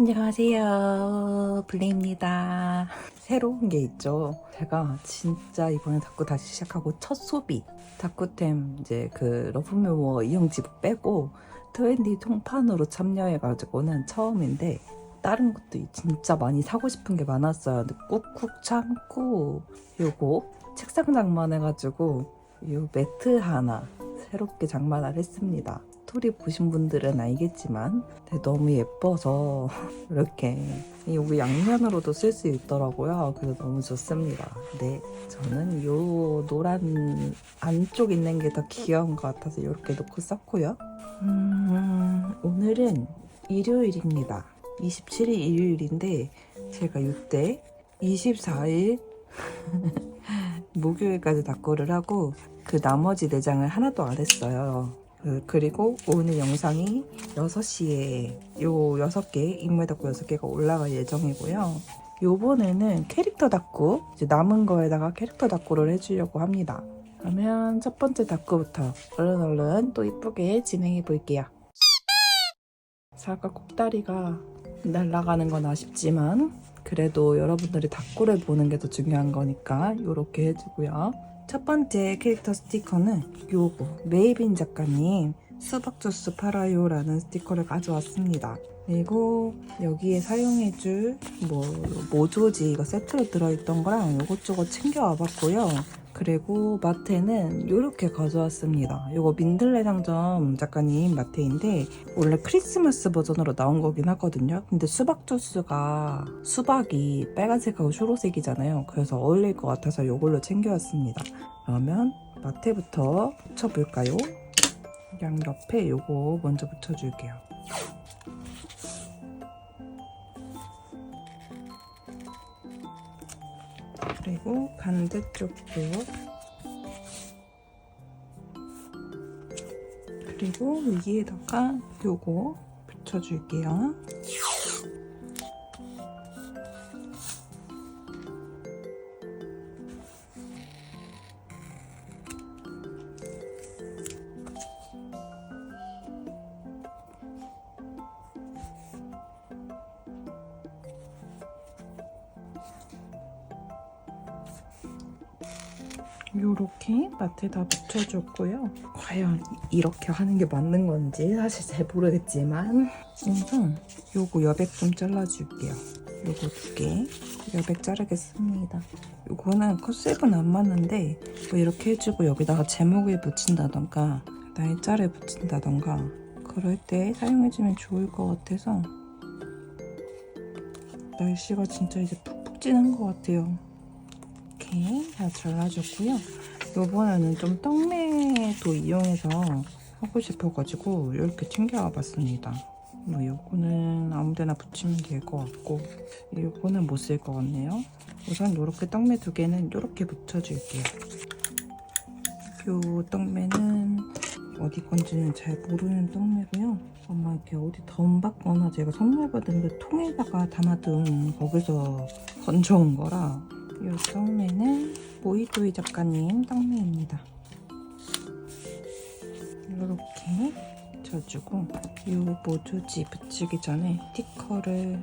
안녕하세요, 블레입니다. 새로운 게 있죠. 제가 진짜 이번에 다꾸 다시 시작하고 첫 소비 다꾸템 이제 그 러브메모 이용집 빼고 트웬티 통판으로 참여해가지고는 처음인데 다른 것도 진짜 많이 사고 싶은 게 많았어요. 근데 꾹꾹 참고 요거 책상 장만해가지고 요 매트 하나 새롭게 장만을 했습니다. 스토리 보신 분들은 알겠지만 너무 예뻐서 이렇게 여기 양면으로도 쓸 수 있더라고요. 그래서 너무 좋습니다. 네, 저는 요 노란 안쪽 있는 게 더 귀여운 것 같아서 이렇게 놓고 썼고요. 오늘은 일요일입니다. 27일 일요일인데 제가 이때 24일 목요일까지 닥고를 하고 그 나머지 4장을 하나도 안 했어요. 그리고 오늘 영상이 6시에 요 6개, 인물 닥고 6개가 올라갈 예정이고요. 요번에는 캐릭터 닥고, 이제 남은 거에다가 캐릭터 닥고를 해주려고 합니다. 그러면 첫 번째 닥고부터 얼른 또 이쁘게 진행해 볼게요. 아까 꼭다리가 날아가는 건 아쉽지만 그래도 여러분들이 닥고를 보는 게 더 중요한 거니까 이렇게 해주고요. 첫 번째 캐릭터 스티커는 요거 메이빈 작가님 수박주스 팔아요 라는 스티커를 가져왔습니다. 그리고 여기에 사용해줄 모조지 이거 세트로 들어있던 거랑 요것저것 챙겨와 봤고요. 그리고 마테는 이렇게 가져왔습니다. 이거 민들레 상점 작가님 마테인데 원래 크리스마스 버전으로 나온 거긴 하거든요. 근데 수박 주스가 수박이 빨간색하고 초록색이잖아요. 그래서 어울릴 것 같아서 이걸로 챙겨왔습니다. 그러면 마테부터 붙여볼까요? 양옆에 이거 먼저 붙여줄게요. 그리고 반대쪽도 그리고 위에다가 요거 붙여줄게요. 요렇게 마트에다 붙여줬고요. 과연 이렇게 하는 게 맞는 건지 사실 잘 모르겠지만 우선 요거 여백 좀 잘라줄게요. 요거 2개 여백 자르겠습니다. 요거는 컷색은 안 맞는데 뭐 이렇게 해주고 여기다가 제목을 붙인다던가 날짜를 붙인다던가 그럴 때 사용해주면 좋을 것 같아서 날씨가 진짜 이제 푹푹 찌는 것 같아요. 이렇게 다 잘라줬고요. 요번에는 좀 떡매도 이용해서 하고 싶어가지고 이렇게 챙겨와 봤습니다. 뭐 요거는 아무데나 붙이면 될 것 같고 요거는 못 쓸 것 같네요. 우선 이렇게 떡매 2개는 이렇게 붙여줄게요. 요 떡매는 어디 건지는 잘 모르는 떡매고요. 아마 이렇게 어디 덤받거나 제가 선물 받은 그 통에다가 담아둔 거기서 건져온 거라 이 떡매는 모이도이 작가님 떡매입니다. 이렇게 붙여주고 이 모조지 붙이기 전에 스티커를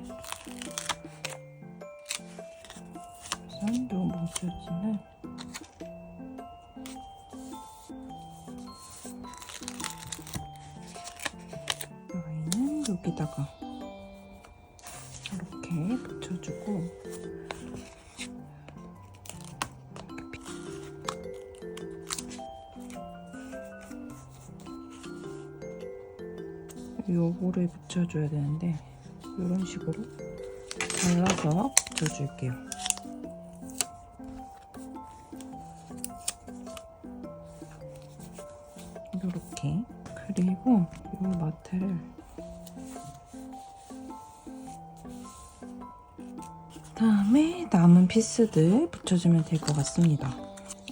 우선 이 모조지는 여기는 여기다가 이렇게 붙여주고 요거를 붙여줘야 되는데 이런 식으로 잘라서 붙여줄게요. 이렇게 그리고 이 마테를 다음에 남은 피스들 붙여주면 될 것 같습니다.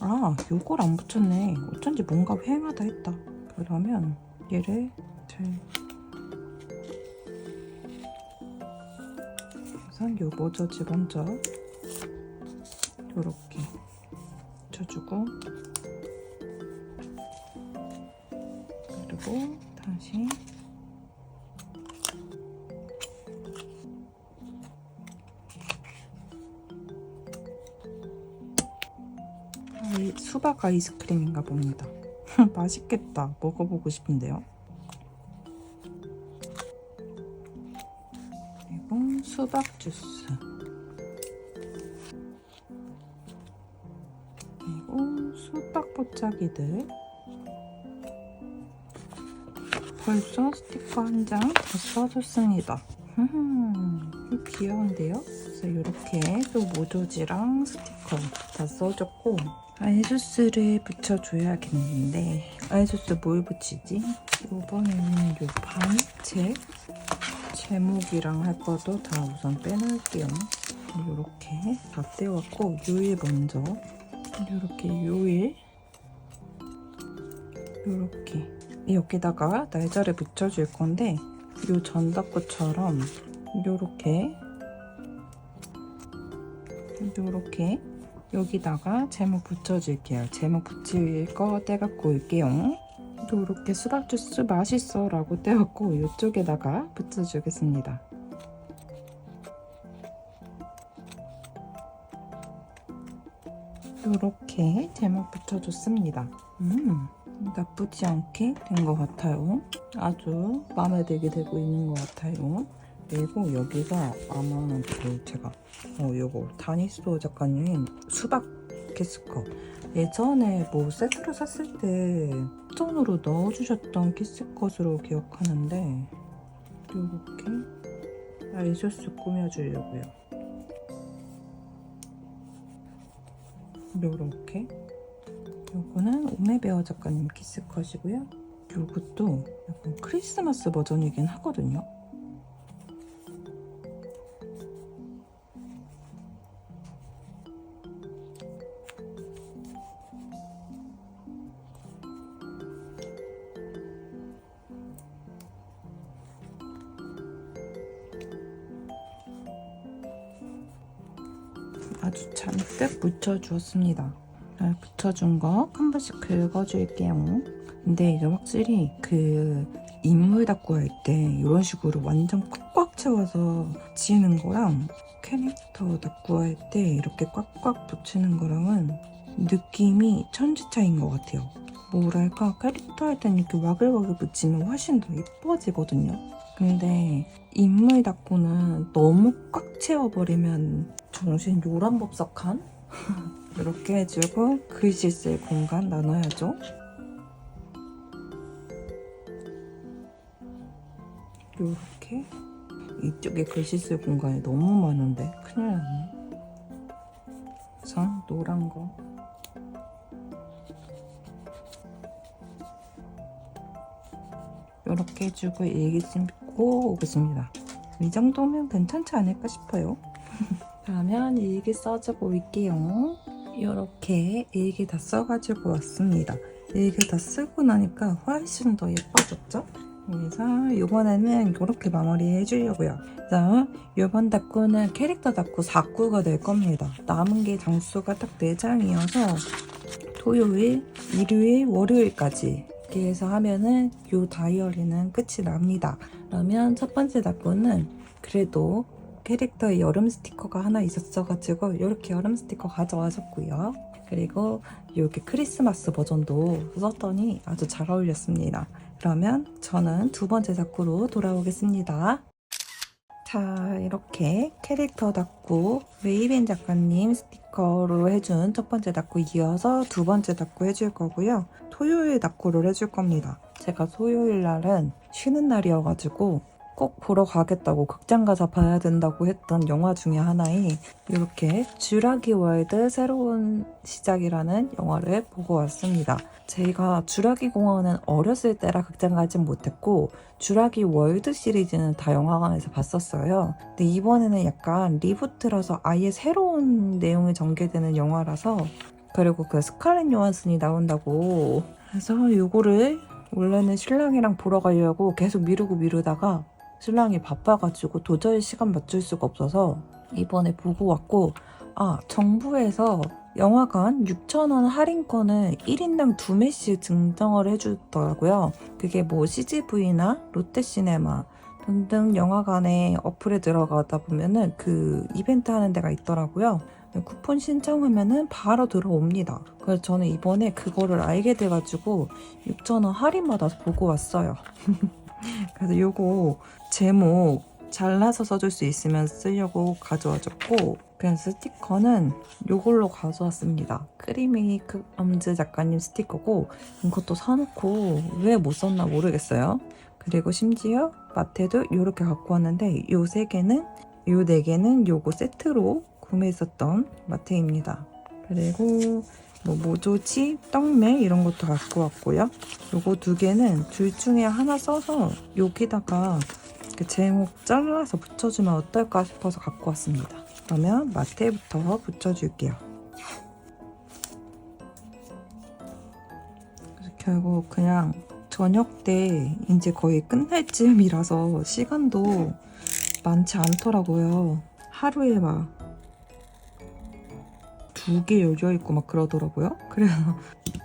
아, 요걸 안 붙였네. 어쩐지 뭔가 휑하다 했다. 그러면 얘를 잘 우선 요 모조지 먼저 요렇게 붙여주고 그리고 다시 수박 아이스크림인가 봅니다. 맛있겠다. 먹어보고 싶은데요. 그리고 수박 주스. 그리고 수박 보자기들. 벌써 스티커 한 장 더 써줬습니다. 귀여운데요? 그래서 이렇게 또 모조지랑 스티커 다 써줬고 아이소스를 붙여줘야겠는데 아이소스 뭘 붙이지? 이번에는 요 반책 제목이랑 할 것도 다 우선 빼놓을게요. 이렇게 다 떼왔고 요일 먼저 이렇게 요일 이렇게 여기다가 날짜를 붙여줄 건데 요 전답구처럼 요렇게 여기다가 제목 붙여줄게요. 제목 붙일 거 떼갖고 올게요. 요렇게 수박 주스 맛있어 라고 떼갖고 이쪽에다가 붙여주겠습니다. 요렇게 제목 붙여줬습니다. 나쁘지 않게 된 것 같아요. 아주 마음에 들게 되고 있는 것 같아요. 그리고 여기가 아마 제가 요거 다니소 작가님 수박 키스컵 예전에 뭐 세트로 샀을 때 톤으로 넣어주셨던 키스컷으로 기억하는데 요렇게 아이소스 꾸며주려고요. 요렇게 요거는 오메베어 작가님 키스컷이고요. 요것도 약간 크리스마스 버전이긴 하거든요. 아주 잔뜩 묻혀주었습니다. 잘 붙여준 거 한 번씩 긁어줄게요. 근데 이제 확실히 그 인물 닦고 할 때 이런 식으로 완전 꽉꽉 채워서 지우는 거랑 캐릭터 닦고 할 때 이렇게 꽉꽉 붙이는 거랑은 느낌이 천지 차이인 것 같아요. 뭐랄까 캐릭터 할 때는 이렇게 와글와글 붙이면 훨씬 더 예뻐지거든요. 근데 인물 닦고는 너무 꽉 채워버리면 정신 요란법석한? 이렇게 해주고 글씨 쓸 공간 나눠야죠. 이렇게 이쪽에 글씨 쓸 공간이 너무 많은데 큰일 났네. 우선 노란 거 이렇게 해주고 일기 쓰고 오겠습니다. 이 정도면 괜찮지 않을까 싶어요. 그러면 일기 써주고 올게요. 이렇게 일기 다 써가지고 왔습니다. 일기 다 쓰고 나니까 훨씬 더 예뻐졌죠? 그래서 이번에는 이렇게 마무리 해주려고요. 그래서 이번 닦구는 캐릭터 닦구 4구가 될 겁니다. 남은 게 장수가 딱 4장이어서 토요일, 일요일, 월요일까지 이렇게 해서 하면은 이 다이어리는 끝이 납니다. 그러면 첫 번째 닦구는 그래도 캐릭터에 여름 스티커가 하나 있었어가지고 이렇게 여름 스티커 가져와줬고요. 그리고 이렇게 크리스마스 버전도 썼더니 아주 잘 어울렸습니다. 그러면 저는 두 번째 닦구로 돌아오겠습니다. 자, 이렇게 캐릭터 닦구 메이벤 작가님 스티커로 해준 첫 번째 닦구 이어서 두 번째 닦구 해줄 거고요. 토요일 닦구를 해줄 겁니다. 제가 토요일 날은 쉬는 날이어가지고 꼭 보러 가겠다고 극장 가서 봐야 된다고 했던 영화 중에 하나인 이렇게 쥬라기 월드 새로운 시작이라는 영화를 보고 왔습니다. 제가 쥬라기 공원은 어렸을 때라 극장 가진 못했고 쥬라기 월드 시리즈는 다 영화관에서 봤었어요. 근데 이번에는 약간 리부트라서 아예 새로운 내용이 전개되는 영화라서 그리고 그 스칼렛 요한슨이 나온다고 해서 이거를 원래는 신랑이랑 보러 가려고 계속 미루다가 신랑이 바빠가지고 도저히 시간 맞출 수가 없어서 이번에 보고 왔고 정부에서 영화관 6,000원 할인권을 1인당 2매씩 증정을 해주더라고요. 그게 뭐 CGV나 롯데시네마 등등 영화관에 어플에 들어가다 보면은 그 이벤트 하는 데가 있더라고요. 쿠폰 신청하면은 바로 들어옵니다. 그래서 저는 이번에 그거를 알게 돼가지고 6,000원 할인받아서 보고 왔어요. 그래서 요거 제목 잘라서 써줄 수 있으면 쓰려고 가져와줬고, 그냥 스티커는 요걸로 가져왔습니다. 크리메이크 엄즈 작가님 스티커고, 이것도 사놓고 왜 못 썼나 모르겠어요. 그리고 심지어 마테도 요렇게 갖고 왔는데 요 3개는, 요 4개는 요거 세트로 구매했었던 마테입니다. 그리고 뭐 모조지, 떡메 이런 것도 갖고 왔고요. 요거 2개는 둘 중에 하나 써서 여기다가 그 제목 잘라서 붙여주면 어떨까 싶어서 갖고 왔습니다. 그러면 마테부터 붙여줄게요. 그래서 결국 그냥 저녁 때 이제 거의 끝날 즈음이라서 시간도 많지 않더라고요. 하루에 막 2개 열려있고 막 그러더라고요. 그래서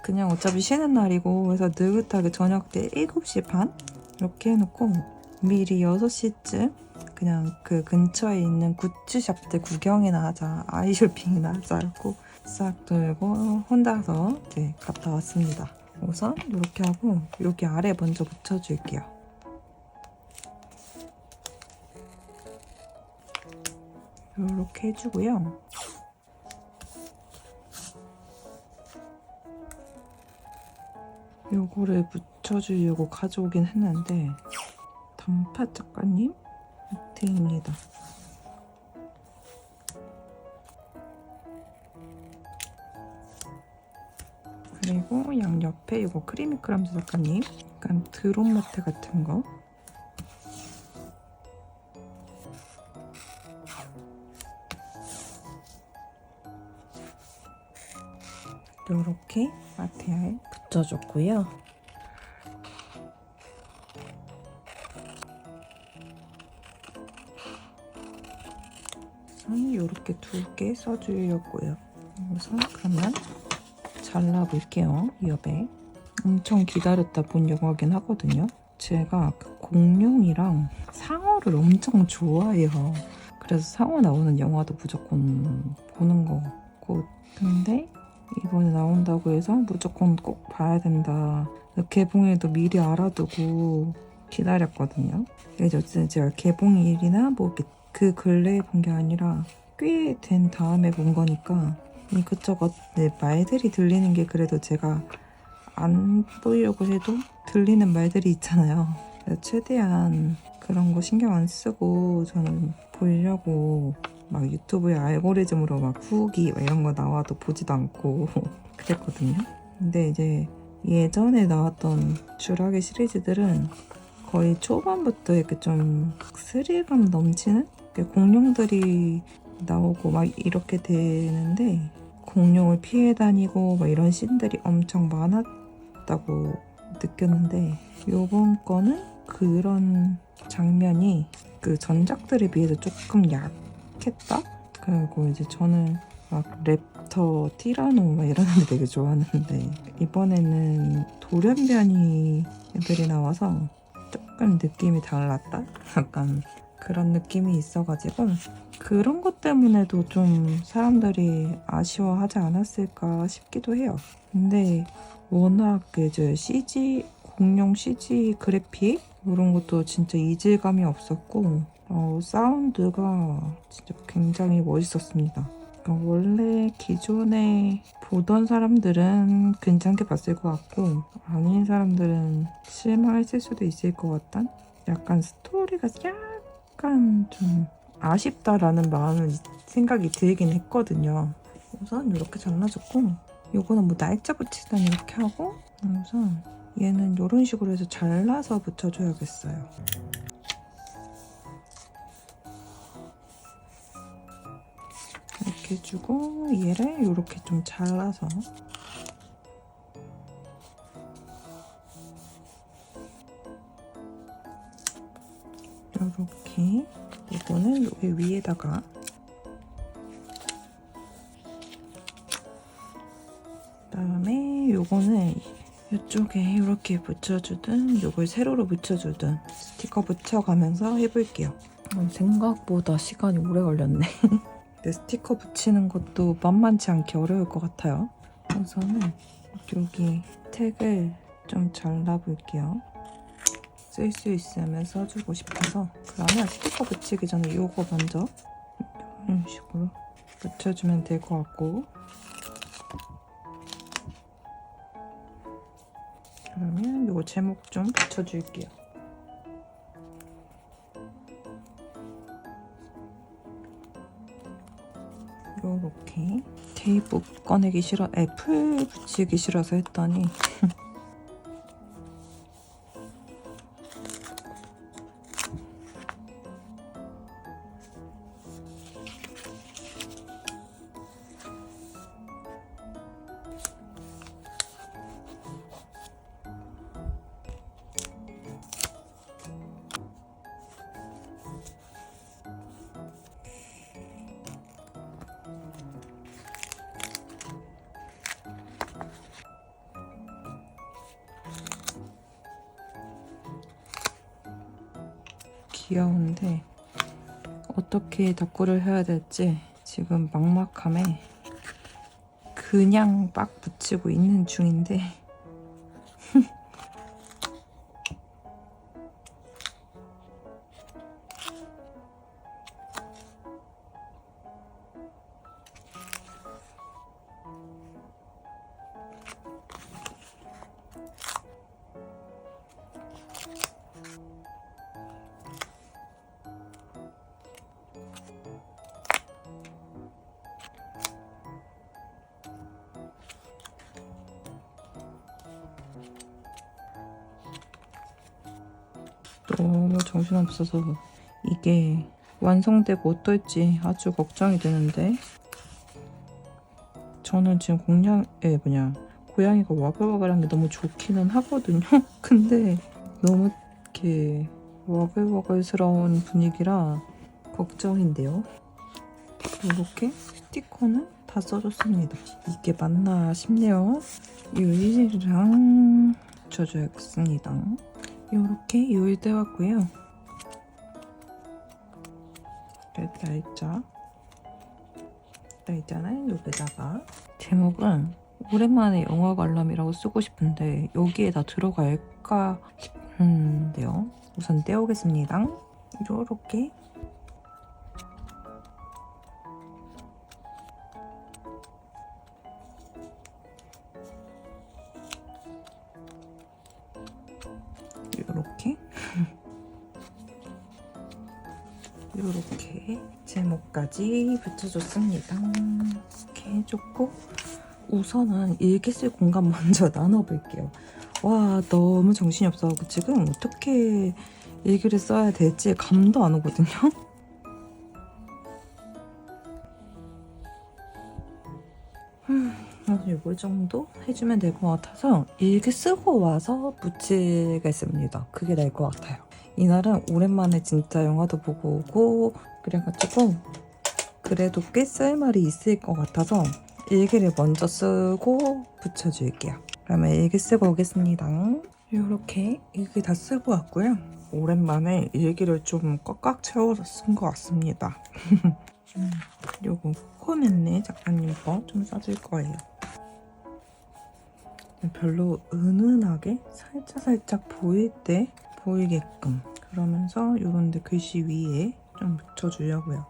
그냥 어차피 쉬는 날이고 해서 느긋하게 저녁 때 7시 반 이렇게 해놓고 미리 6시쯤 그냥 그 근처에 있는 굿즈샵들 구경이나 하자, 아이쇼핑이나 하자 하고 싹 돌고 혼자서 이제 갔다 왔습니다. 우선 이렇게 하고 여기 아래 먼저 붙여줄게요. 이렇게 해주고요. 요거를 붙여주려고 가져오긴 했는데 단파 작가님 마테입니다. 그리고 양옆에 이거 크리미크람즈 작가님 약간 드론 마테 같은 거, 요렇게 마테에 붙여줬고요. 우선 요렇게 2개 써주려고요. 우선 그러면 잘라볼게요. 이 여백 엄청 기다렸다 본 영화긴 하거든요. 제가 그 공룡이랑 상어를 엄청 좋아해요. 그래서 상어 나오는 영화도 무조건 보는 것 같고, 근데 이번에 나온다고 해서 무조건 꼭 봐야 된다. 개봉일도 미리 알아두고 기다렸거든요. 이제 어쨌든 제가 개봉일이나 뭐 그 근래에 본 게 아니라 꽤 된 다음에 본 거니까 이것저것 말들이 들리는 게 그래도 제가 안 보려고 해도 들리는 말들이 있잖아요. 그래서 최대한 그런 거 신경 안 쓰고 저는 보려고 막 유튜브에 알고리즘으로 막 후기 막 이런 거 나와도 보지도 않고 그랬거든요. 근데 이제 예전에 나왔던 쥬라기 시리즈들은 거의 초반부터 이렇게 좀 스릴감 넘치는 공룡들이 나오고 막 이렇게 되는데, 공룡을 피해 다니고 막 이런 씬들이 엄청 많았다고 느꼈는데, 요번 거는 그런 장면이 그 전작들에 비해서 조금 약했다? 그리고 이제 저는 막 랩터, 티라노 막 이런 애들 되게 좋아하는데 이번에는 돌연변이 애들이 나와서 조금 느낌이 달랐다? 약간 그런 느낌이 있어가지고 그런 것 때문에도 좀 사람들이 아쉬워하지 않았을까 싶기도 해요. 근데 워낙 이제 CG, 공룡 CG 그래픽 이런 것도 진짜 이질감이 없었고 사운드가 진짜 굉장히 멋있었습니다. 그러니까 원래 기존에 보던 사람들은 괜찮게 봤을 것 같고 아닌 사람들은 실망했을 수도 있을 것 같단? 약간 스토리가 약간 좀 아쉽다라는 생각이 들긴 했거든요. 우선 이렇게 잘라줬고, 요거는 뭐 날짜 붙이든 이렇게 하고, 우선 얘는 이런 식으로 해서 잘라서 붙여줘야겠어요. 이렇게 해주고 얘를 이렇게 좀 잘라서 이렇게, 이거는 여기 위에다가 그다음에 요거는 이쪽에 이렇게 붙여주든 요걸 세로로 붙여주든 스티커 붙여가면서 해볼게요. 생각보다 시간이 오래 걸렸네. 근데 스티커 붙이는 것도 만만치 않게 어려울 것 같아요. 우선은 여기 택을 좀 잘라볼게요. 쓸 수 있으면 써주고 싶어서. 그러면 스티커 붙이기 전에 이거 먼저 이런 식으로 붙여주면 될 것 같고, 그러면 이거 제목 좀 붙여줄게요. 요렇게 테이프 꺼내기 싫어, 풀 붙이기 싫어서 했더니 귀여운데 어떻게 덧글을 해야 될지 지금 막막함에 그냥 막 붙이고 있는 중인데 너무 정신없어서 이게 완성되고 어떨지 아주 걱정이 되는데, 저는 지금 고양이가 와글와글한 게 너무 좋기는 하거든요. 근데 너무 이렇게 와글와글스러운 분위기라 걱정인데요. 이렇게 스티커는 다 써줬습니다. 이게 맞나 싶네요. 유리랑 붙여줘야겠습니다. 이렇게 요일 떼왔고요. 날짜는 여기다가, 제목은 오랜만에 영화 관람이라고 쓰고 싶은데 여기에다 들어갈까 싶은데요. 우선 떼오겠습니다. 이렇게 이렇게 제목까지 붙여줬습니다. 이렇게 해줬고, 우선은 일기 쓸 공간 먼저 나눠볼게요. 와, 너무 정신이 없어가지고 지금 어떻게 일기를 써야 될지 감도 안 오거든요. 이 정도 해주면 될 것 같아서 일기 쓰고 와서 붙이겠습니다. 그게 나을 것 같아요. 이날은 오랜만에 진짜 영화도 보고 오고 그래가지고 그래도 꽤 쓸 말이 있을 것 같아서 일기를 먼저 쓰고 붙여줄게요. 그러면 일기 쓰고 오겠습니다. 이렇게 일기 다 쓰고 왔고요. 오랜만에 일기를 좀 꽉꽉 채워서 쓴 것 같습니다. 요거 코코넷네 작가님 거 좀 써줄 거예요. 별로 은은하게 살짝 보일 때 보이게끔, 그러면서 요런데 글씨 위에 좀 붙여주려고요.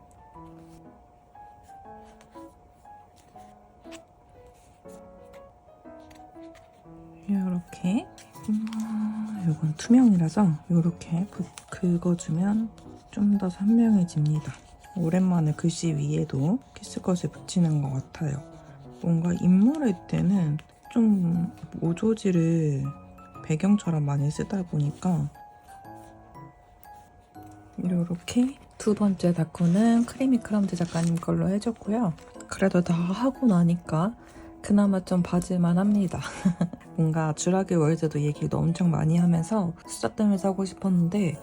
이렇게 요건 투명이라서 이렇게 긁어주면 좀 더 선명해집니다. 오랜만에 글씨 위에도 키스컷을 붙이는 것 같아요. 뭔가 입모를 때는 좀 모조지를 배경처럼 많이 쓰다 보니까. 이렇게 두 번째 다쿠는 크리미 크럼드 작가님 걸로 해줬고요. 그래도 다 하고 나니까 그나마 좀 봐줄만 합니다. 뭔가 주라기 월드도 얘기도 엄청 많이 하면서 숫자 때문에 사고 싶었는데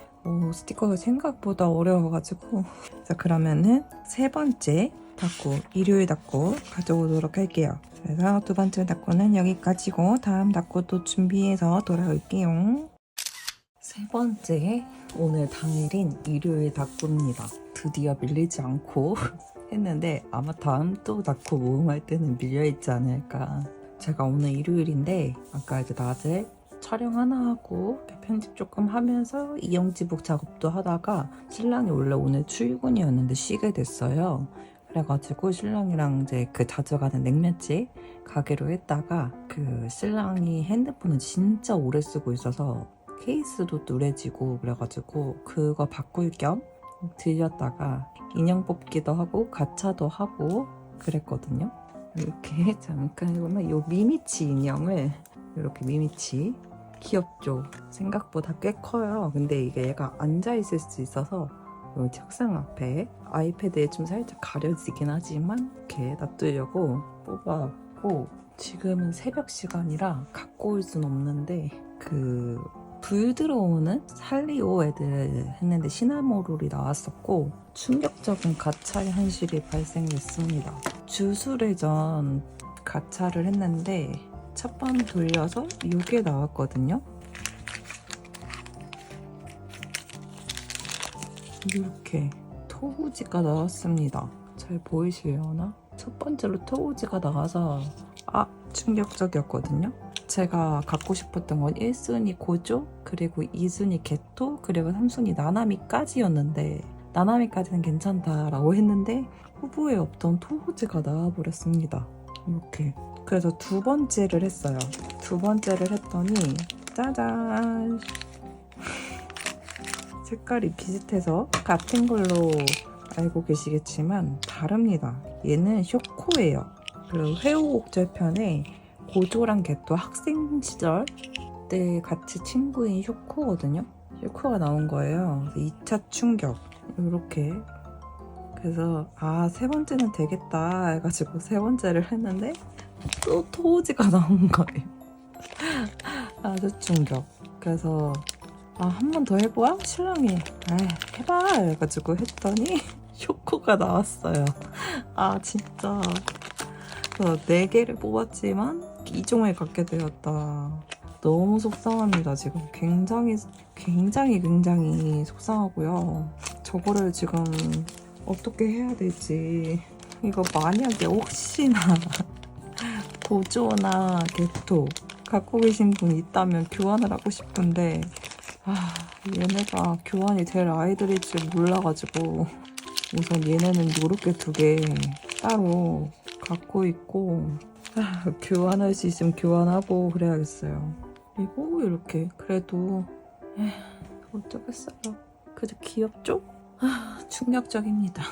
스티커가 생각보다 어려워가지고. 자, 그러면은 세 번째 다쿠, 일요일 다쿠 가져오도록 할게요. 그래서 두 번째 다쿠는 여기까지고 다음 다쿠도 준비해서 돌아올게요. 세 번째, 오늘 당일인 일요일 다쿠입니다. 드디어 밀리지 않고 했는데 아마 다음 또 낳고 모음할 때는 밀려있지 않을까. 제가 오늘 일요일인데 아까 이제 낮에 촬영 하나 하고 편집 조금 하면서 이영지복 작업도 하다가 신랑이 원래 오늘 출근이었는데 쉬게 됐어요. 그래가지고 신랑이랑 이제 그 자주 가는 냉면집 가기로 했다가 그 신랑이 핸드폰을 진짜 오래 쓰고 있어서 케이스도 누래지고 그래가지고 그거 바꿀 겸 들렸다가 인형 뽑기도 하고 가차도 하고 그랬거든요. 이렇게 잠깐 보면 요 미미치 인형을 이렇게 미미치 귀엽죠? 생각보다 꽤 커요. 근데 이게 얘가 앉아있을 수 있어서 요 책상 앞에 아이패드에 좀 살짝 가려지긴 하지만 이렇게 놔두려고 뽑아왔고 지금은 새벽 시간이라 갖고 올 순 없는데 그 불 들어오는 살리오 애들 했는데 시나모롤이 나왔었고 충격적인 가차의 현실이 발생했습니다. 주술회전 가차를 했는데 첫 번 돌려서 이게 나왔거든요. 이렇게 토우지가 나왔습니다. 잘 보이시려나? 첫 번째로 토우지가 나와서 충격적이었거든요. 제가 갖고 싶었던 건 1순위 고조, 그리고 2순위 게토, 그리고 3순위 나나미까지였는데 나나미까지는 괜찮다라고 했는데 후보에 없던 토우지가 나와버렸습니다. 이렇게. 그래서 두 번째를 했어요. 두 번째를 했더니 짜잔! 색깔이 비슷해서 같은 걸로 알고 계시겠지만 다릅니다. 얘는 쇼코예요. 그리고 회오곡절편에 고조랑 게토 학생 시절 때 같이 친구인 쇼코거든요. 쇼코가 나온 거예요. 2차 충격. 이렇게. 그래서 세 번째는 되겠다 해가지고 세 번째를 했는데 또 토우지가 나온 거예요. 아주 충격. 그래서 한 번 더 해보아? 신랑이 해봐 해가지고 했더니 쇼코가 나왔어요. 진짜 그래서 4개를 뽑았지만 2종을 갖게 되었다. 너무 속상합니다. 지금 굉장히 속상하고요. 저거를 지금 어떻게 해야 될지. 이거 만약에 혹시나 고조나 게토 갖고 계신 분 있다면 교환을 하고 싶은데 얘네가 교환이 될 아이들일지 몰라가지고 우선 얘네는 요렇게 2개 따로 갖고 있고 교환할 수 있으면 교환하고 그래야겠어요. 그리고 이렇게 그래도 어쩌겠어요. 그래도 귀엽죠? 충격적입니다.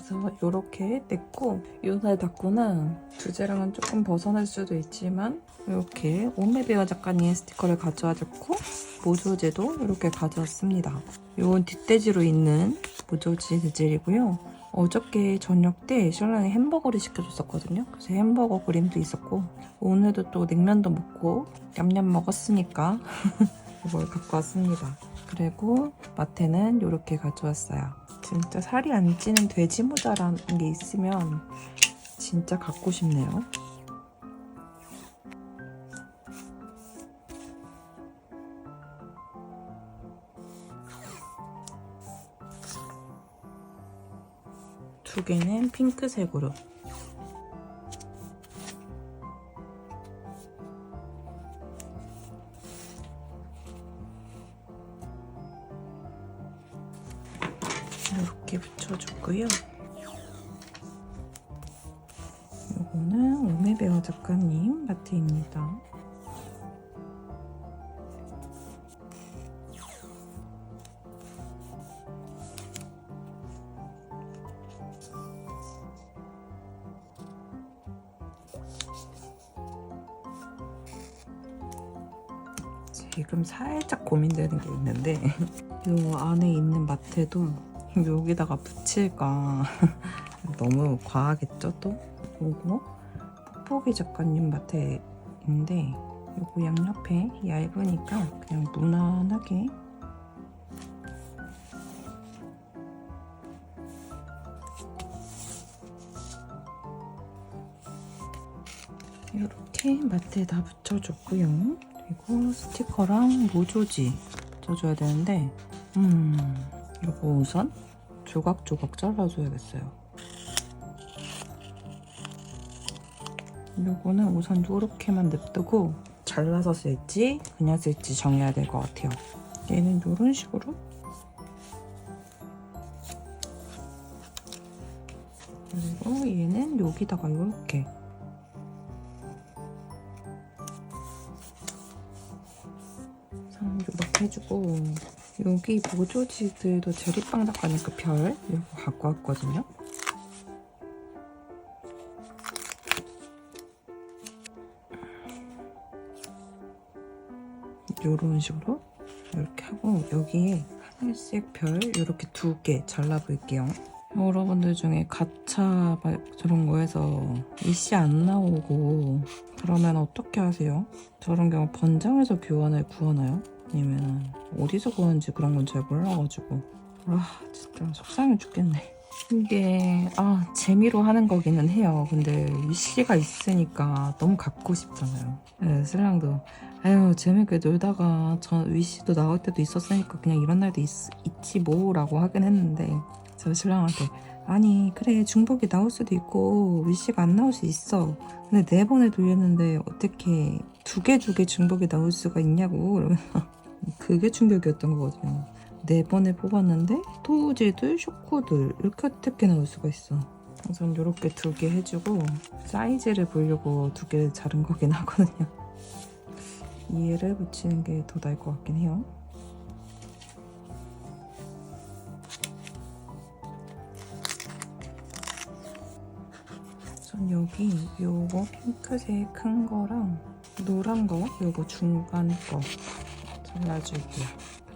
그래서 이렇게 냈고 요날 닦고는 주제랑은 조금 벗어날 수도 있지만 이렇게 오메베어 작가님의 스티커를 가져와줬고 모조제도 이렇게 가져왔습니다. 이건 뒷돼지로 있는 모조지 재질이고요. 어저께 저녁 때 신랑이 햄버거를 시켜줬었거든요. 그래서 햄버거 그림도 있었고 오늘도 또 냉면도 먹고 냠냠 먹었으니까 이걸 갖고 왔습니다. 그리고 마테는 이렇게 가져왔어요. 진짜 살이 안 찌는 돼지 모자라는 게 있으면 진짜 갖고 싶네요. 두 개는 핑크색으로. 이렇게 붙여줬고요. 이거는 오메베어 작가님 마트입니다. 지금 살짝 고민되는 게 있는데 이 안에 있는 마테도 여기다가 붙일까 너무 과하겠죠 또? 요거 뽁뽁이 작가님 마테인데 요거 양옆에 얇으니까 그냥 무난하게 이렇게 마테에다 붙여줬고요. 그리고 스티커랑 모조지 붙여줘야 되는데 이거 우선 조각조각 잘라줘야겠어요. 요거는 우선 요렇게만 냅두고 잘라서 쓸지 그냥 쓸지 정해야 될 것 같아요. 얘는 요런 식으로 그리고 얘는 여기다가 요렇게 이렇게 해주고 여기 모조지들도 제리빵 닦아낸 그 별 이거 갖고 왔거든요. 요런 식으로 이렇게 하고 여기에 하늘색 별 이렇게 2개 잘라볼게요. 여러분들 중에 가차 저런 거에서 이씨 안 나오고 그러면 어떻게 하세요? 저런 경우 번장에서 교환을 구하나요? 아니면 어디서 구하는지 그런 건 잘 몰라가지고 진짜 속상해 죽겠네. 이게 재미로 하는 거기는 해요. 근데 위씨가 있으니까 너무 갖고 싶잖아요. 네, 신랑도 재밌게 놀다가 위씨도 나올 때도 있었으니까 그냥 이런 날도 있지 뭐라고 하긴 했는데 저 신랑한테 아니 그래 중복이 나올 수도 있고 위씨가 안 나올 수 있어. 근데 4번을 돌렸는데 어떻게 두 개 중복이 나올 수가 있냐고 그러면서 그게 충격이었던 거거든요. 4번을 뽑았는데 토우지들, 쇼코들 이렇게 어떻게 나올 수가 있어. 우선 이렇게 2개 해주고 사이즈를 보려고 2개 자른 거긴 하거든요. 얘를 붙이는 게 더 나을 것 같긴 해요. 전 여기 요거 핑크색 큰 거랑 노란 거 요거 중간 거 잘라줄게요.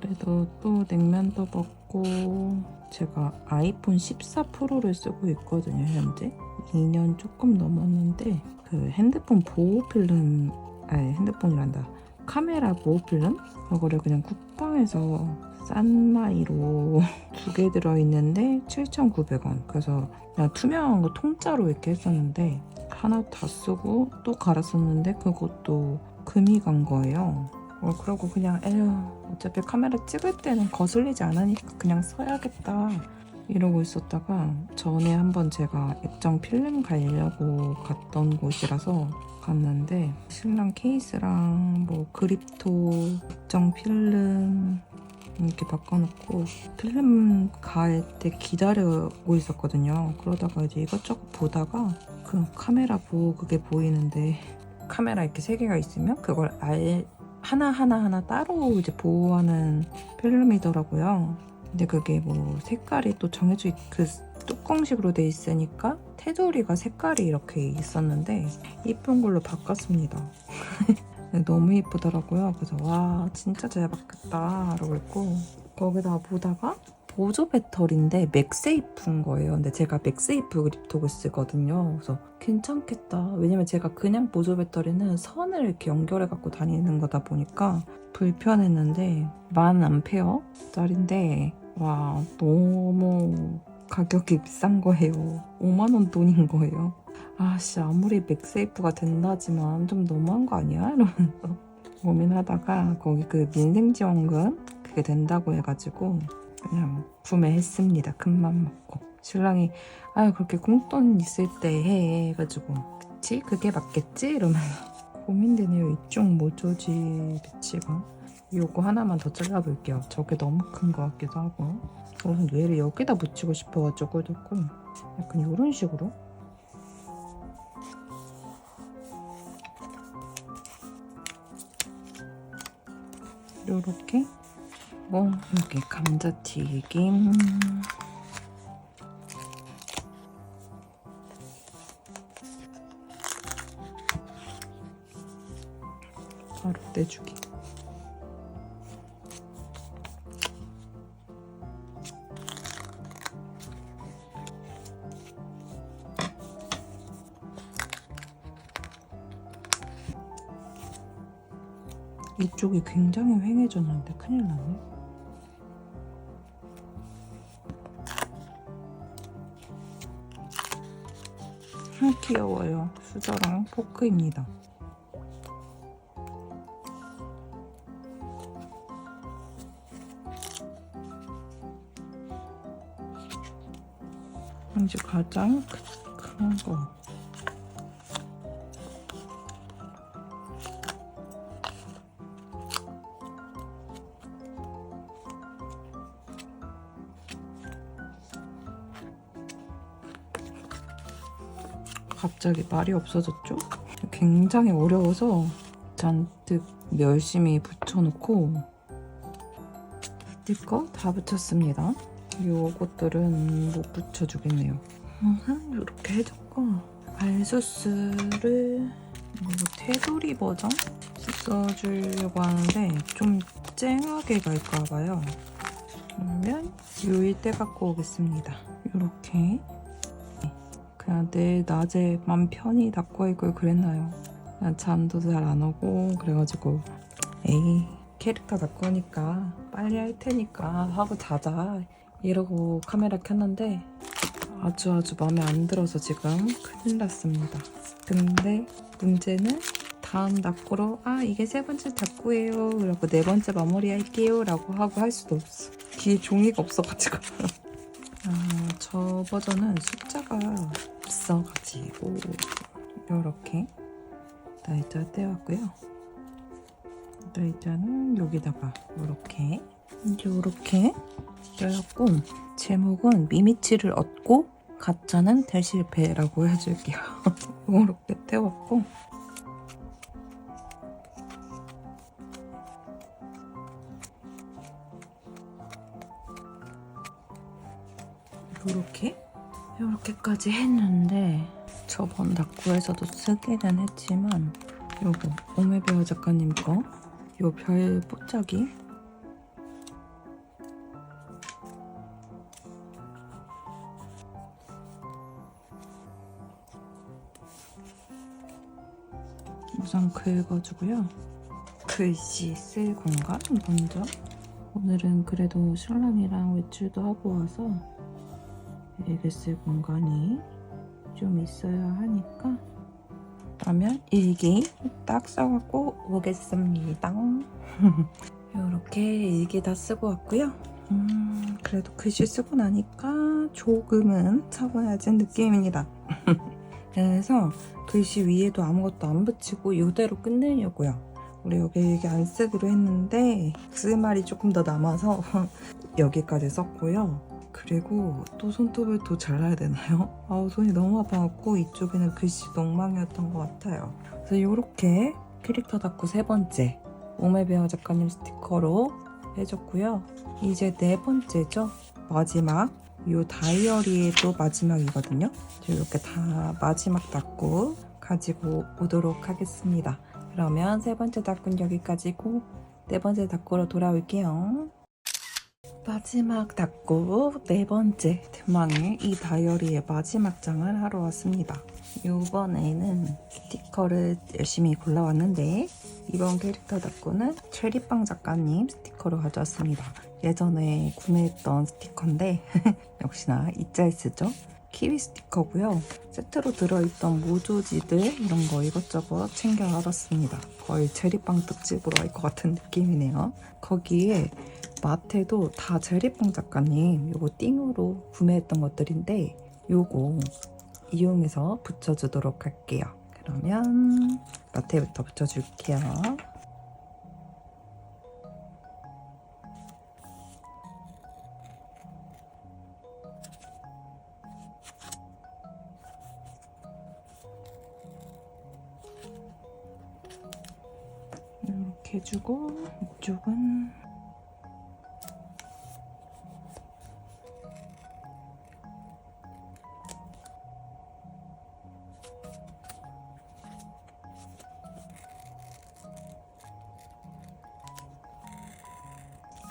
그래도 또 냉면도 먹고 제가 아이폰 14 프로를 쓰고 있거든요. 현재 2년 조금 넘었는데 그 핸드폰 보호 필름 핸드폰이란다 카메라 보호 필름 이거를 그냥 쿠팡에서 싼 마이로 2개 들어있는데 7,900원. 그래서 그냥 투명한 거 통짜로 이렇게 했었는데 하나 다 쓰고 또 갈았었는데 그것도 금이 간 거예요. 그러고 그냥 어차피 카메라 찍을 때는 거슬리지 않으니까 그냥 써야겠다 이러고 있었다가 전에 한번 제가 액정 필름 가려고 갔던 곳이라서 갔는데 신랑 케이스랑 뭐 그립토, 액정 필름 이렇게 바꿔놓고 필름 갈 때 기다리고 있었거든요. 그러다가 이제 이것저것 보다가 그 카메라 보호 그게 보이는데 카메라 이렇게 3개가 있으면 그걸 하나하나 따로 이제 보호하는 필름이더라고요. 근데 그게 뭐 색깔이 또 정해져 그 뚜껑식으로 돼 있으니까 테두리가 색깔이 이렇게 있었는데 이쁜 걸로 바꿨습니다. 너무 이쁘더라고요. 그래서 와 진짜 잘 바뀌었다 라고 했고 거기다가 보다가 보조 배터리인데 맥세이프인 거예요. 근데 제가 맥세이프 그립톡을 쓰거든요. 그래서 괜찮겠다. 왜냐면 제가 그냥 보조 배터리는 선을 이렇게 연결해 갖고 다니는 거다 보니까 불편했는데 1000A짜리인데 와 너무 가격이 비싼 거예요. 5만 원 돈인 거예요. 아무리 맥세이프가 된다지만 좀 너무한 거 아니야? 이러면서 고민하다가 거기 그 민생지원금 그게 된다고 해가지고 그냥 구매했습니다. 큰맘 먹고. 신랑이 그렇게 공돈 있을 때 해 해가지고 그치? 그게 맞겠지? 이러면서 고민되네요. 이쪽 모조지 배치가. 요거 하나만 더 잘라볼게요. 저게 너무 큰 거 같기도 하고 우선 얘를 여기다 붙이고 싶어가지고 조금 약간 이런 식으로 요렇게 여기 감자튀김 바로 떼주기. 이쪽이 굉장히 휑해졌는데 큰일 나네. 귀여워요. 수저랑 포크입니다. 이제 가장 큰 거 갑자기 말이 없어졌죠? 굉장히 어려워서 잔뜩 열심히 붙여놓고 스티커 다 붙였습니다. 요것들은 못 붙여주겠네요. 이렇게 해줬고 알소스를 테두리 버전 써주려고 하는데 좀 쨍하게 갈까봐요. 그러면 요일대 갖고 오겠습니다. 이렇게 그냥 내일 낮에 맘 편히 닦고 할 걸 그랬나요? 그냥 잠도 잘 안 오고 그래가지고 에이 캐릭터 닦고 오니까 빨리 할 테니까 하고 자자 이러고 카메라 켰는데 아주 마음에 안 들어서 지금 큰일 났습니다. 근데 문제는 다음 닦고로 이게 세 번째 닦고예요 그러고 네 번째 마무리 할게요 라고 하고 할 수도 없어. 뒤에 종이가 없어가지고 저 버전은 숫자가 없어가지고 이렇게 날짜 떼왔고요. 날짜는 여기다가 이렇게 떼었고 제목은 미미치를 얻고 가짜는 대실패라고 해줄게요. 이렇게 떼왔고 이렇게까지 했는데 저번 닥구에서도 쓰기는 했지만 요거 오메베어 작가님 거 요 별 뽀짝이 우선 긁어주고요. 글씨 쓸 공간 먼저 오늘은 그래도 신랑이랑 외출도 하고 와서 읽을 쓸 공간이 좀 있어야 하니까 그러면 일기 딱 써갖고 오겠습니다. 이렇게 일기 다 쓰고 왔고요. 그래도 글씨 쓰고 나니까 조금은 차분해진 느낌입니다. 그래서 글씨 위에도 아무것도 안 붙이고 이대로 끝내려고요. 우리 여기 일기 안 쓰기로 했는데 쓸 말이 조금 더 남아서 여기까지 썼고요. 그리고 또 손톱을 더 잘라야 되나요? 손이 너무 아파갖고 이쪽에는 글씨 엉망이었던 것 같아요. 그래서 이렇게 캐릭터 닦고 세 번째 오메베어 작가님 스티커로 해줬고요. 이제 네 번째죠. 마지막 이 다이어리에도 마지막이거든요. 이렇게 다 마지막 닦고 가지고 오도록 하겠습니다. 그러면 세 번째 닦고는 여기까지고 네 번째 닦고로 돌아올게요. 마지막 닦고 네 번째 대망의 이 다이어리의 마지막 장을 하러 왔습니다. 이번에는 스티커를 열심히 골라왔는데 이번 캐릭터 닦고는 체리빵 작가님 스티커로 가져왔습니다. 예전에 구매했던 스티커인데 역시나 이짤쓰죠. 키위 스티커고요. 세트로 들어있던 모조지들 이런 거 이것저것 챙겨 알았습니다. 거의 체리빵 특집으로 할 것 같은 느낌이네요. 거기에 마트에도 다 제리빵 작가님 요거 띵으로 구매했던 것들인데 요거 이용해서 붙여주도록 할게요. 그러면 마트에부터 붙여줄게요. 이렇게 해주고 이쪽은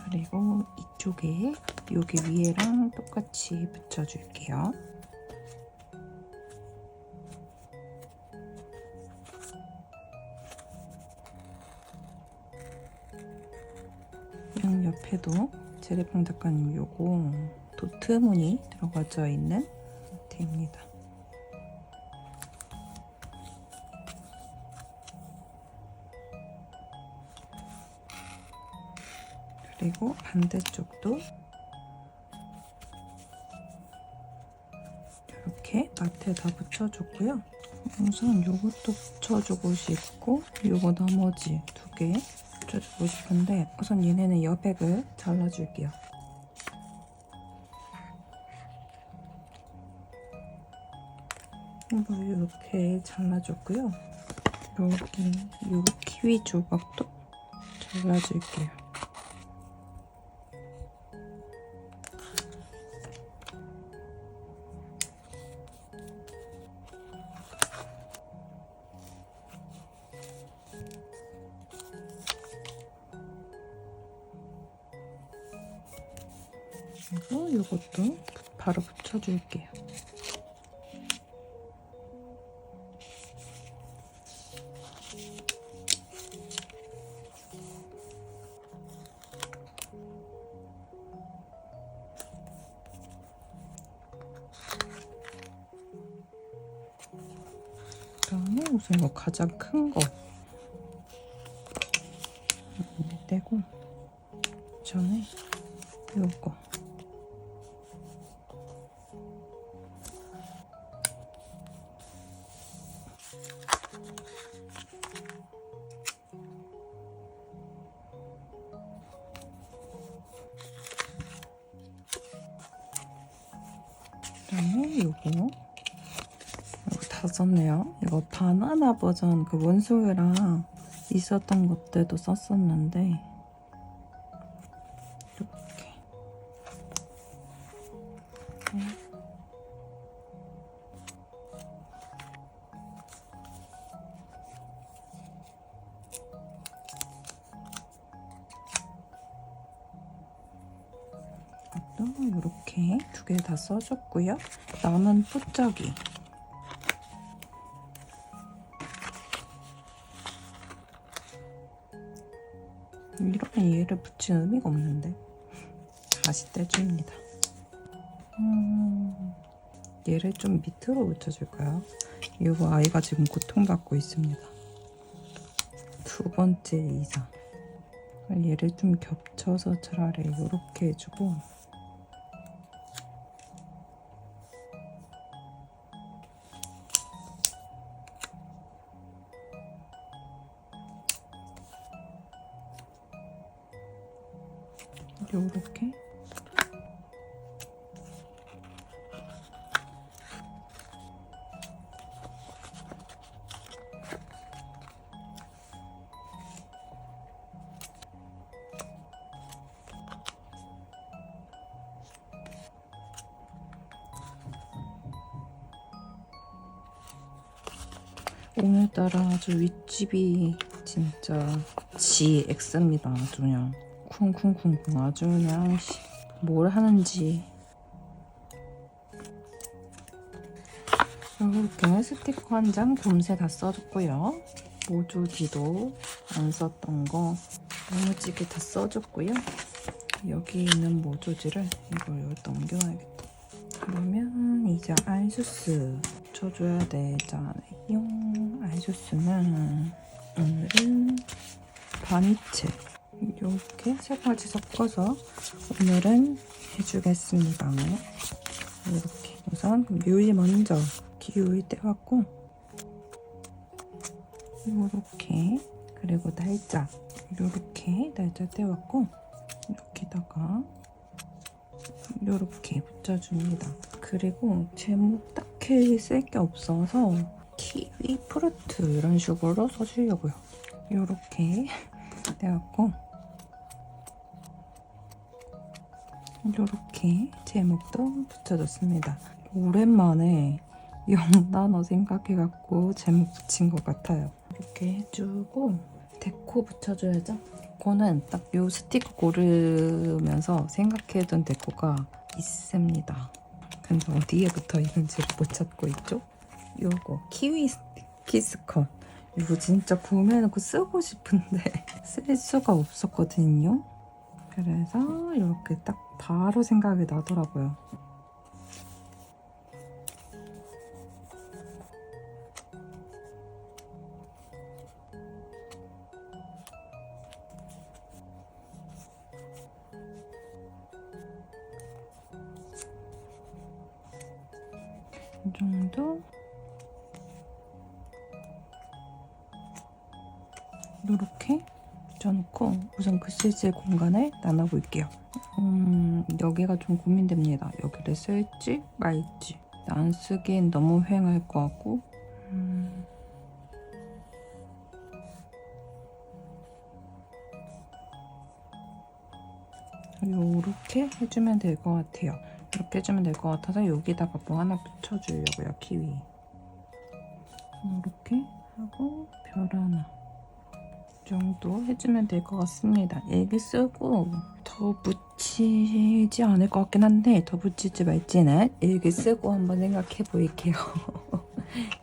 그리고 이쪽에 여기 위에랑 똑같이 붙여줄게요. 옆에도 제리빵 작가님 요거 도트 무늬 들어가져 있는 상태입니다. 그리고 반대쪽도 이렇게 마트에다 붙여줬고요. 우선 요것도 붙여주고 싶고 요거 나머지 두 개 붙여주고 싶은데 우선 얘네는 여백을 잘라줄게요. 이거 이렇게 잘라줬고요. 여기 요 키위 조각도 잘라줄게요. 그리고 이것도 바로 붙여줄게요. 그다음에 우선 이거 가장 큰 거 떼고 전에 이거 그다음에 이거 다 썼네요. 이거 바나나 버전 그 원소유랑 있었던 것들도 썼었는데 이렇게 또 이렇게 두 개 다 써줬고요. 남은 풋짝이 이러면 얘를 붙일 의미가 없는데 다시 떼줍니다. 얘를 좀 밑으로 붙여줄까요? 이거 아이가 지금 고통받고 있습니다. 두 번째 이상. 얘를 좀 겹쳐서 차라리 이렇게 해주고 요렇게 오늘따라 아주 윗집이 진짜 GX입니다. 아주 그냥 쿵쿵쿵쿵 아주 그냥 뭘 하는지. 이렇게 스티커 한 장 곰새 다 써줬고요. 모조지도 안 썼던 거 야무지게 다 써줬고요. 여기 있는 모조지를 이걸 여기 넘겨놔야겠다. 그러면 이제 알수스 쳐줘야 되잖아요. 알수스는 오늘은 바니체 이렇게 세 가지 섞어서 오늘은 해주겠습니다. 이렇게 우선 뮤이 먼저 기우이 떼갖고 이렇게 그리고 날짜 이렇게 날짜 떼갖고 여기다가 이렇게 붙여줍니다. 그리고 제목 딱히 쓸 게 없어서 키위 프루트 이런 식으로 써주려고요. 이렇게 떼갖고 이렇게 제목도 붙여줬습니다. 오랜만에 영단어 생각해갖고 제목 붙인 것 같아요. 이렇게 해주고 데코 붙여줘야죠. 데코는 딱 요 스티커 고르면서 생각해둔 데코가 있습니다. 근데 어디에 붙어 있는지를 못 찾고 있죠? 요거 키위 키스컷 이거 진짜 구매해놓고 쓰고 싶은데 쓸 수가 없었거든요. 그래서 이렇게 딱 바로 생각이 나더라고요. 이 정도 이렇게 붙여놓고 우선 글씨질 공간을 나눠볼게요. 여기가 좀 고민됩니다. 여기를 쓸지 말지. 안 쓰기엔 너무 휑할 것 같고. 요렇게 해주면 될 것 같아요. 이렇게 해주면 될 것 같아서 여기다가 뭐 하나 붙여주려고요. 키위. 이렇게 하고 별 하나 정도 해주면 될 것 같습니다. 일기 쓰고 더 붙이지 않을 것 같긴 한데 더 붙일지 말지는 일기 쓰고 한번 생각해 볼게요.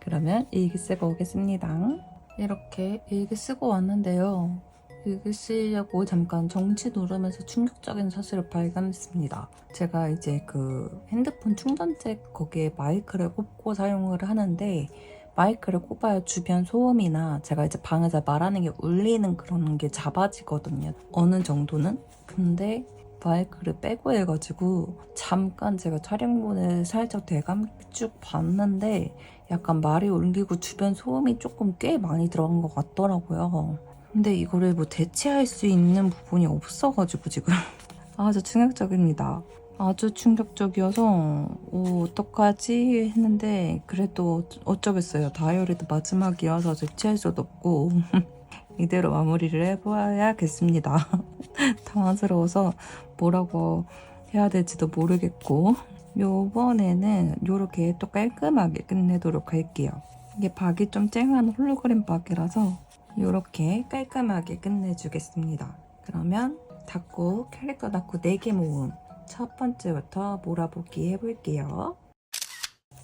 그러면 일기 쓰고 오겠습니다. 이렇게 일기 쓰고 왔는데요. 일기 쓰려고 잠깐 정지 누르면서 충격적인 사실을 발견했습니다. 제가 이제 그 핸드폰 충전잭 거기에 마이크를 꽂고 사용을 하는데 마이크를 꼽아야 주변 소음이나 제가 이제 방에서 말하는 게 울리는 그런 게 잡아지거든요. 어느 정도는. 근데 마이크를 빼고 해가지고 잠깐 제가 촬영본을 살짝 대감 쭉 봤는데 약간 말이 울리고 주변 소음이 조금 꽤 많이 들어간 것 같더라고요. 근데 이거를 뭐 대체할 수 있는 부분이 없어가지고 지금 아주 충격적입니다. 아주 충격적이어서 어떡하지 했는데 그래도 어쩌겠어요. 다이어리도 마지막이어서 대체할 수도 없고 이대로 마무리를 해봐야겠습니다. 당황스러워서 뭐라고 해야 될지도 모르겠고 요번에는 이렇게 또 깔끔하게 끝내도록 할게요. 이게 박이 좀 쨍한 홀로그램 박이라서 이렇게 깔끔하게 끝내주겠습니다. 그러면 캐릭터 닫고 4개 모음 첫 번째부터 몰아보기 해볼게요.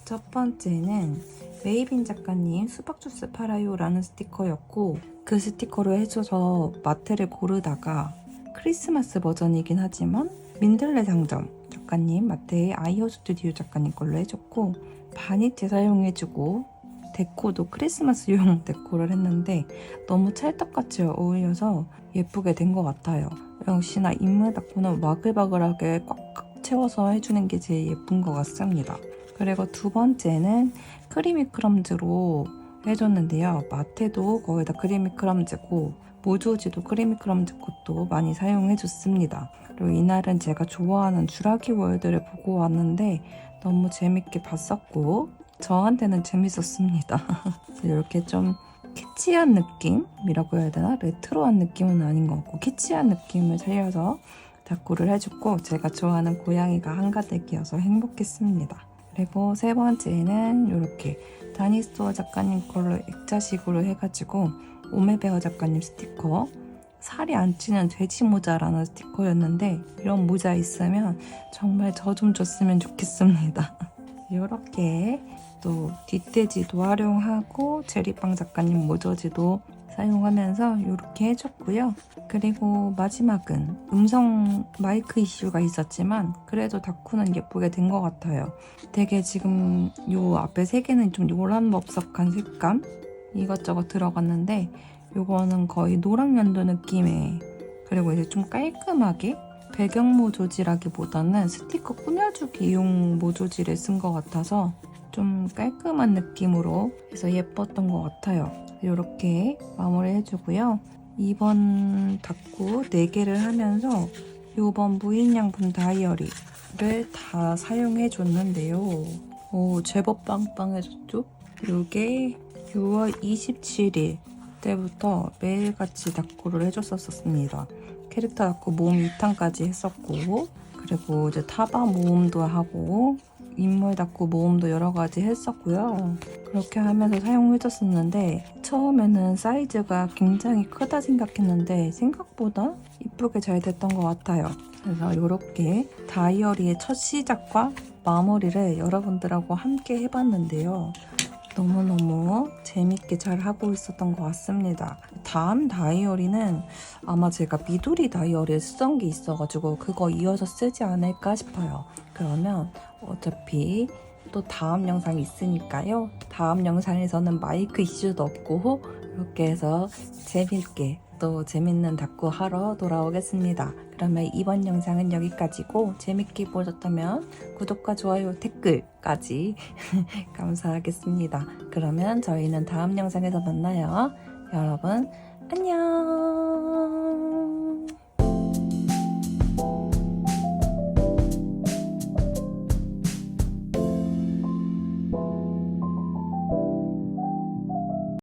첫 번째는 메이빈 작가님 수박주스 팔아요 라는 스티커였고 그 스티커로 해줘서 마트를 고르다가 크리스마스 버전이긴 하지만 민들레 상점 작가님 마트의 아이어 스튜디오 작가님 걸로 해줬고 바니티 사용해주고 데코도 크리스마스용 데코를 했는데 너무 찰떡같이 어울려서 예쁘게 된 것 같아요. 역시나 인물 닦고는 와글와글하게 꽉꽉 채워서 해주는 게 제일 예쁜 것 같습니다. 그리고 두 번째는 크리미 크럼즈로 해줬는데요. 마테도 거의 다 크리미 크럼즈고 모조지도 크리미 크럼즈 것도 많이 사용해줬습니다. 그리고 이날은 제가 좋아하는 주라기 월드를 보고 왔는데 너무 재밌게 봤었고 저한테는 재밌었습니다. 이렇게 좀 키치한 느낌이라고 해야 되나? 레트로한 느낌은 아닌 것 같고 키치한 느낌을 살려서 다꾸를 해줬고 제가 좋아하는 고양이가 한가득이어서 행복했습니다. 그리고 세 번째는 이렇게 다니스토어 작가님 걸로 액자식으로 해가지고 오메베어 작가님 스티커 살이 안 찌는 돼지 모자라는 스티커였는데 이런 모자 있으면 정말 저 좀 줬으면 좋겠습니다. 이렇게 또 뒷돼지도 활용하고 제리빵 작가님 모저지도 사용하면서 이렇게 해줬고요. 그리고 마지막은 음성 마이크 이슈가 있었지만 그래도 다쿠는 예쁘게 된 것 같아요. 되게 지금 요 앞에 3개는 좀 요란법석한 색감 이것저것 들어갔는데 요거는 거의 노랑연두 느낌의 그리고 이제 좀 깔끔하게 배경 모조지라기보다는 스티커 꾸며주기용 모조지를 쓴 것 같아서 좀 깔끔한 느낌으로 해서 예뻤던 것 같아요. 이렇게 마무리해주고요. 이번 다꾸 4개를 하면서 이번 무인양품 다이어리를 다 사용해줬는데요. 제법 빵빵해졌죠? 이게 6월 27일 때부터 매일같이 다꾸를 해줬었습니다. 캐릭터 다꾸 모음 2탄까지 했었고 그리고 이제 타바 모음도 하고 인물 다꾸 모음도 여러 가지 했었고요. 그렇게 하면서 사용해줬었는데 처음에는 사이즈가 굉장히 크다 생각했는데 생각보다 이쁘게 잘 됐던 것 같아요. 그래서 이렇게 다이어리의 첫 시작과 마무리를 여러분들하고 함께 해봤는데요. 너무너무 재밌게 잘 하고 있었던 것 같습니다. 다음 다이어리는 아마 제가 미도리 다이어리를 쓰던 게 있어가지고 그거 이어서 쓰지 않을까 싶어요. 그러면 어차피 또 다음 영상이 있으니까요. 다음 영상에서는 마이크 이슈도 없고 이렇게 해서 재밌게 또 재밌는 다꾸 하러 돌아오겠습니다. 그러면 이번 영상은 여기까지고 재밌게 보셨다면 구독과 좋아요, 댓글까지 감사하겠습니다. 그러면 저희는 다음 영상에서 만나요. 여러분 안녕.